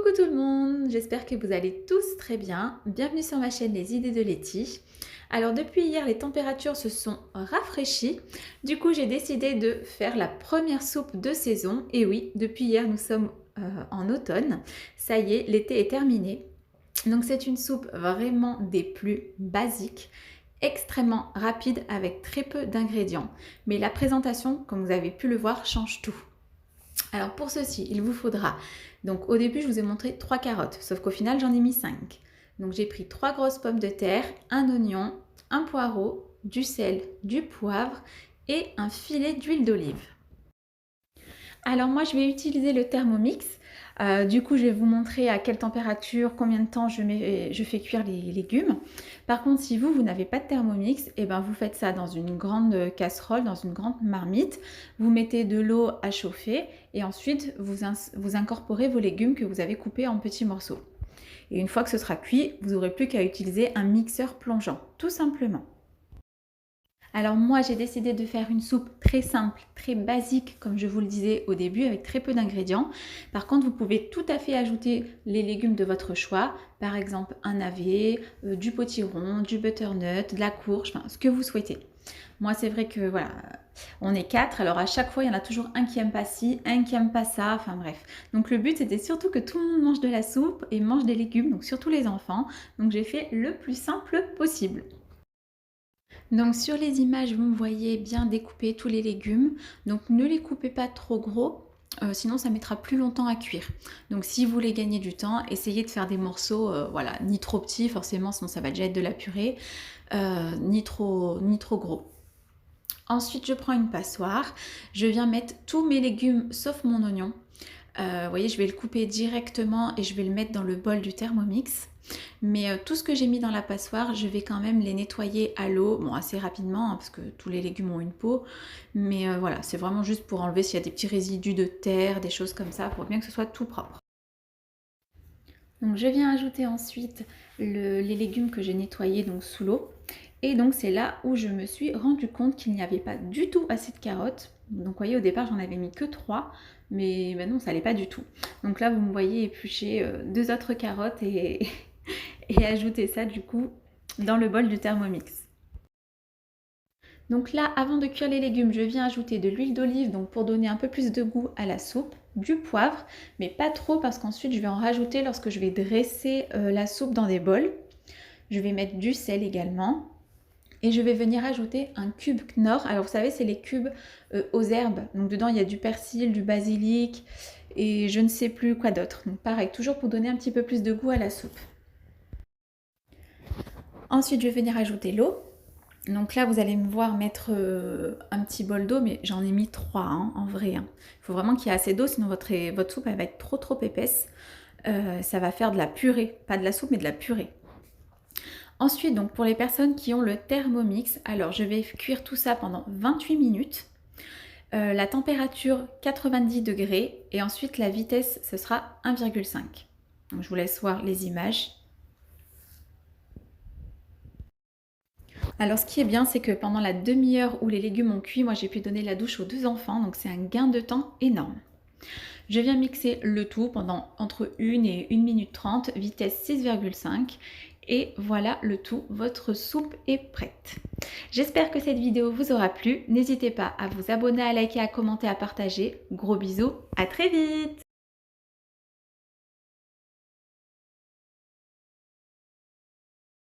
Coucou tout le monde, j'espère que vous allez tous très bien. Bienvenue sur ma chaîne Les Idées de Letty. Alors depuis hier, les températures se sont rafraîchies. Du coup, j'ai décidé de faire la première soupe de saison. Et oui, depuis hier, nous sommes en automne. Ça y est, l'été est terminé. Donc c'est une soupe vraiment des plus basiques, extrêmement rapide avec très peu d'ingrédients. Mais la présentation, comme vous avez pu le voir, change tout. Alors pour ceci, il vous faudra, donc au début je vous ai montré 3 carottes, sauf qu'au final j'en ai mis 5. Donc j'ai pris 3 grosses pommes de terre, un oignon, un poireau, du sel, du poivre et un filet d'huile d'olive. Alors moi je vais utiliser le Thermomix. Du coup je vais vous montrer à quelle température, combien de temps je fais cuire les légumes. Par contre si vous n'avez pas de Thermomix, et ben, vous faites ça dans une grande casserole, dans une grande marmite. Vous mettez de l'eau à chauffer et ensuite vous incorporez vos légumes que vous avez coupés en petits morceaux. Et une fois que ce sera cuit, vous n'aurez plus qu'à utiliser un mixeur plongeant, tout simplement. Alors moi j'ai décidé de faire une soupe très simple, très basique comme je vous le disais au début avec très peu d'ingrédients. Par contre vous pouvez tout à fait ajouter les légumes de votre choix, par exemple un navet, du potiron, du butternut, de la courge, enfin ce que vous souhaitez. Moi c'est vrai que voilà, on est 4, alors à chaque fois il y en a toujours un qui aime pas ci, un qui aime pas ça, enfin bref. Donc le but c'était surtout que tout le monde mange de la soupe et mange des légumes, donc surtout les enfants. Donc j'ai fait le plus simple possible. Donc sur les images, vous me voyez bien découper tous les légumes. Donc ne les coupez pas trop gros, sinon ça mettra plus longtemps à cuire. Donc si vous voulez gagner du temps, essayez de faire des morceaux, voilà, ni trop petits forcément, sinon ça va déjà être de la purée, ni trop gros. Ensuite, je prends une passoire, je viens mettre tous mes légumes sauf mon oignon. Vous voyez, je vais le couper directement et je vais le mettre dans le bol du Thermomix. Mais tout ce que j'ai mis dans la passoire, je vais quand même les nettoyer à l'eau, bon assez rapidement hein, parce que tous les légumes ont une peau. Mais voilà, c'est vraiment juste pour enlever s'il y a des petits résidus de terre, des choses comme ça, pour bien que ce soit tout propre. Donc je viens ajouter ensuite les légumes que j'ai nettoyés donc sous l'eau. Et donc c'est là où je me suis rendu compte qu'il n'y avait pas du tout assez de carottes. Donc vous voyez au départ j'en avais mis que 3, mais non ça n'allait pas du tout. Donc là vous me voyez éplucher 2 autres carottes et, et ajouter ça du coup dans le bol du Thermomix. Donc là, avant de cuire les légumes, je viens ajouter de l'huile d'olive donc pour donner un peu plus de goût à la soupe, du poivre, mais pas trop parce qu'ensuite je vais en rajouter lorsque je vais dresser la soupe dans des bols. Je vais mettre du sel également. Et je vais venir ajouter un cube Knorr. Alors vous savez, c'est les cubes aux herbes. Donc dedans, il y a du persil, du basilic et je ne sais plus quoi d'autre. Donc pareil, toujours pour donner un petit peu plus de goût à la soupe. Ensuite, je vais venir ajouter l'eau. Donc là, vous allez me voir mettre un petit bol d'eau, mais j'en ai mis 3 hein, en vrai. Hein. Il faut vraiment qu'il y ait assez d'eau, sinon votre soupe elle va être trop épaisse. Ça va faire de la purée, pas de la soupe, mais de la purée. Ensuite, donc pour les personnes qui ont le Thermomix, alors je vais cuire tout ça pendant 28 minutes. La température 90 degrés et ensuite la vitesse ce sera 1,5. Donc je vous laisse voir les images. Alors ce qui est bien c'est que pendant la demi-heure où les légumes ont cuit, moi j'ai pu donner la douche aux 2 enfants, donc c'est un gain de temps énorme. Je viens mixer le tout pendant entre 1 et 1 minute 30, vitesse 6,5 et voilà le tout, votre soupe est prête. J'espère que cette vidéo vous aura plu, n'hésitez pas à vous abonner, à liker, à commenter, à partager. Gros bisous, à très vite!